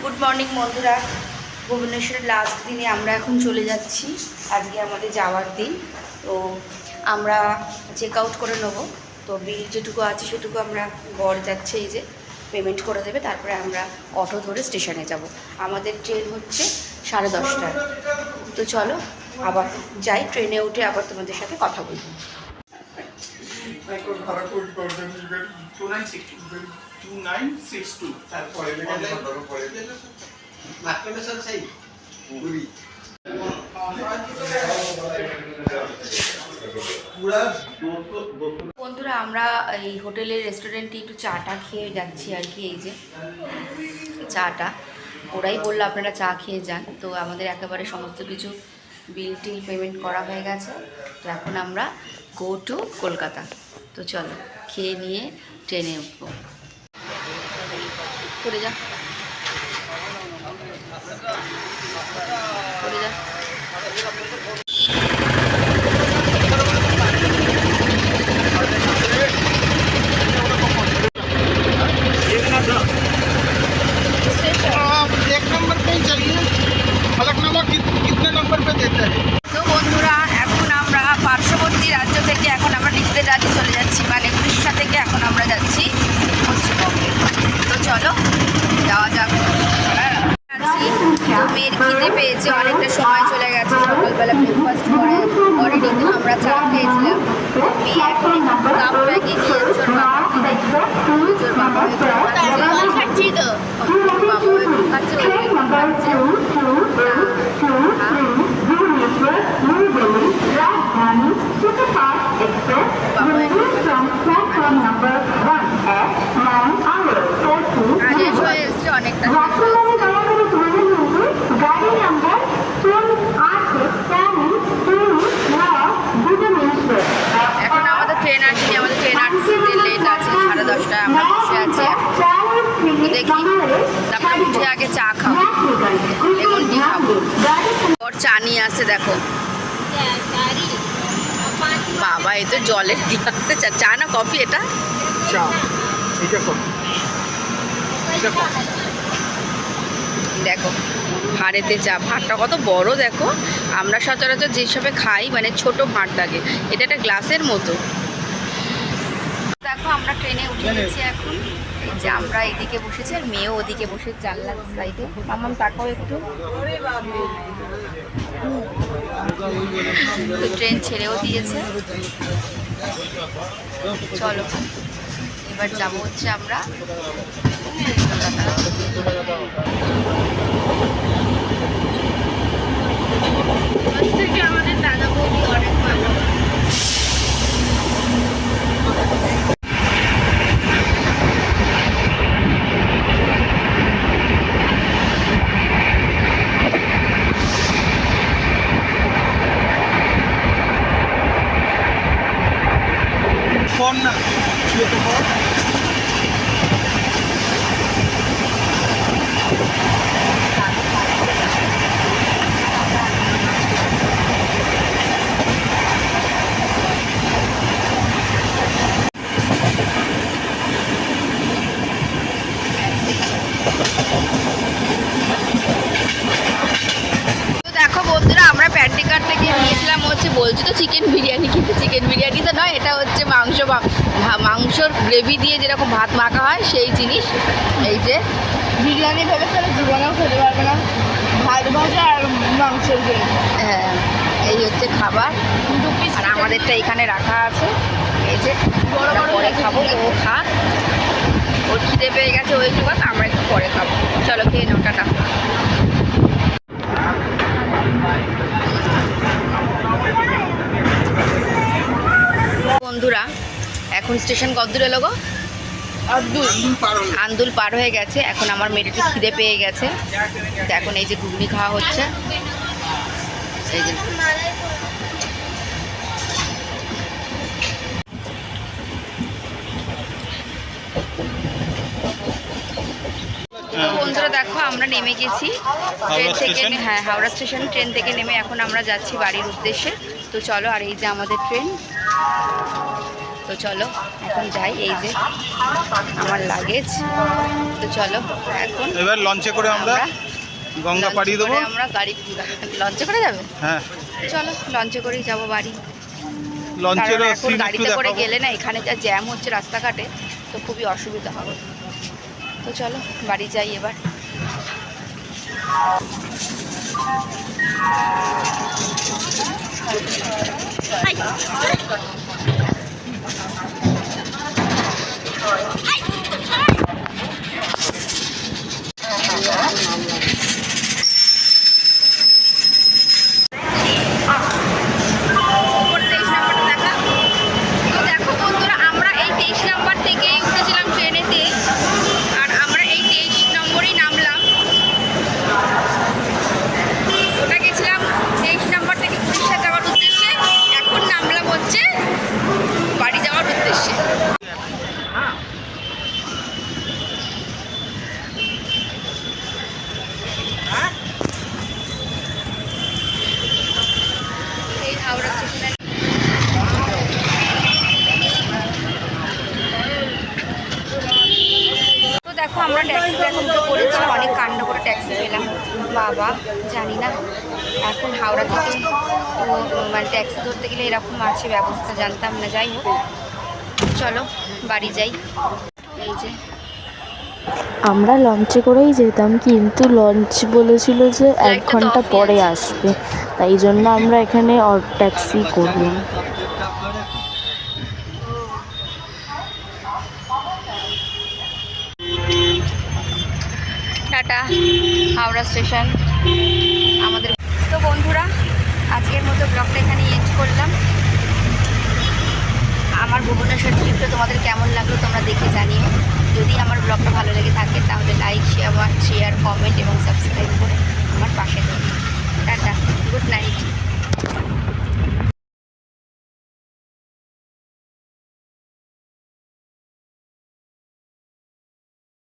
Good morning বন্ধুরা। ভুবনেশ্বরের last দিনে আমরা এখন চলে যাচ্ছি। আজকে আমাদের যাওয়ার দিন, তো আমরা চেক আউট করে নেবো। তো বিল যেটুকু আছে সেটুকু আমরা বর যাচ্ছে, এই যে পেমেন্ট করে দেবে, তারপরে আমরা অটো ধরে স্টেশনে যাব। আমাদের ট্রেন হচ্ছে 10:30টায়। তো চলো আবার যাই, ট্রেনে উঠে আবার তোমাদের সাথে কথা বলবো। বন্ধুরা, আমরা এই হোটেলের রেস্টুরেন্টে একটু চাটা খেয়ে যাচ্ছি আর কি। এই যে চাটা ওরাই বললো আপনারা চা খেয়ে যান। তো আমাদের একেবারে সমস্ত কিছু বিল টিল পেমেন্ট করা হয়ে গেছে। তো এখন আমরা গো টু কলকাতা। তো চলো খেয়ে নিয়ে ট্রেনে উঠবো। করে যা করে যা। एक नंबर पे ही चलिए, फलकनामा कितने नंबर पे देते हैं? তো বন্ধুরা, এখন আমরা পার্শ্ববর্তী রাজ্য থেকে এখন আমরা নিজেদের রাজ্যে চলে যাচ্ছি, মানে উড়িষ্যা থেকে এখন আমরা যাচ্ছি পশ্চিমবঙ্গে। তো চলো যাওয়া যাক। তো মেয়ের খিদে পেয়েছে, অনেকটা সময় চলে গেছে, সকালবেলা ব্রেকফাস্ট করে অলরেডি তো আমরা চা খেয়েছিলাম। মেয়ে এখন কাপ ব্যাগে নিয়ে জোর বাবা খাচ্ছি, তো বাবা খাচ্ছে, খাচ্ছে। অনেকটা এখন আমাদের ট্রেন আসেনি, আমাদের ট্রেন আসতে লেট আছে, 10:30টায়। আমরা বসে আছি, দেখি তারপরে উঠে আগে চা খাবো, লেমন টি খাবো। ওর চা নিয়ে আসছে, দেখো বাবা, এ তো জলের গ্লাসে চা না কফি? এটা চা, এটা কফি। দেখো ভাঁড়েতে চা, ভাঁড়টা কত বড় দেখো। আমরা সচরাচর যেসবে খাই মানে ছোট ভাঁড় থাকে, এটা একটা গ্লাসের মতো। দেখো আমরা ট্রেনে উঠে গেছি এখন। এই যে আমরা এদিকে বসেছি আর মেয়েও ওদিকে বসে জানলার সাইডে। মামাম তাকাও একটু। তো ট্রেন ছেড়েও দিয়েছে। চলো এবার যাবো হচ্ছে আমরা থেকে। আমাদের দাদা বৌদি অনেক ভালো। फोन ना ये तो फोन প্যান্টিকার থেকে নিয়েছিলাম হচ্ছে, বলছি তো চিকেন বিরিয়ানি, কিন্তু চিকেন বিরিয়ানি তো নয়, এটা হচ্ছে মাংসর গ্রেভি দিয়ে যেরকম ভাত মাখা হয় সেই জিনিস। এই যে বিরিয়ানি ভেবে তাহলে জীবনেও খেতে পারবে না, ভাত ভাজা আর মাংসের গ্রেভি। হ্যাঁ, এই হচ্ছে খাবার। আর আমাদেরটা এখানে রাখা আছে, এই যে পরে খাবো। তো ও খা, ওর খিদে পেয়ে গেছে, ওই একটু কথা, আমরা একটু পরে খাবো। চলো খেয়ে নাও, টাটা। বন্ধুরা, এখন স্টেশন কত দূর এলো গো? আন্দুল পার হয়ে গেছে। এখন আমার মেয়ের একটু খিদে পেয়ে গেছে, তো এখন এই যে ঘুগনি খাওয়া হচ্ছে। সেই যে বন্ধুরা দেখো আমরা নেমে গেছি ট্রেন থেকে। হ্যাঁ, হাওড়া স্টেশন ট্রেন থেকে নেমে এখন আমরা যাচ্ছি বাড়ির উদ্দেশ্যে। তো চলো, আর এই যে আমাদের ট্রেন। তো চলো এখন যাই, এই যে আমার লাগেজ। তো চলো এখন এবার লঞ্চে করে আমরা গঙ্গা পাড়ি দেবো। আমরা গাড়ি লঞ্চে করে যাবে, হ্যাঁ চলো লঞ্চে করেই যাবো বাড়ি। লঞ্চের কারণ এখন গাড়িতে করে গেলে না এখানে যা জ্যাম হচ্ছে রাস্তাঘাটে, তো খুবই অসুবিধা হবে। তো চলো বাড়ি যাই এবার। উপরে 23 নাম্বারটা দেখা। তো দেখো বন্ধুরা, আমরা এই 23 নাম্বার থেকেই উঠেছিলাম ট্রেনেতে, আর আমরা এই 23 নম্বরেই নামলাম। ওটা গেছিলাম 23 নাম্বার থেকে উড়িষ্যা যাওয়ার উদ্দেশ্যে, এখন নামলাম হচ্ছে বাড়ি যাওয়ার উদ্দেশ্যে। এই হাওড়া স্টেশনে তো দেখো আমরা ট্যাক্সিতে এখন তো করেছি, অনেক কাণ্ড করে ট্যাক্সি পেলাম বাবা, জানি না এখন হাওড়া থেকে মানে ট্যাক্সি ধরতে গেলে এরকম আছে ব্যবস্থা, জানতাম না। যাই হোক চলো বাড়ি যাই। এই যে আমরা লঞ্চে করেই যেতাম, কিন্তু লঞ্চ বলেছিল যে 1 ফ্লাইটটা তো ঘন্টা অফই পরে আছে। আসবে, তাই জন্য আমরা এখানে ট্যাক্সি করলাম। টাটা হাওড়া স্টেশন আমাদের। তো বন্ধুরা, আজকের মতো ব্লগটা এখানে এন্ড করলাম। আমার ভুবনেশ্বর ট্রিপটা তোমাদের কেমন লাগলো তোমরা দেখে জানিও। যদি আমার ব্লগটা ভালো লেগে থাকে তাহলে লাইক, শেয়ার, কমেন্ট এবং সাবস্ক্রাইব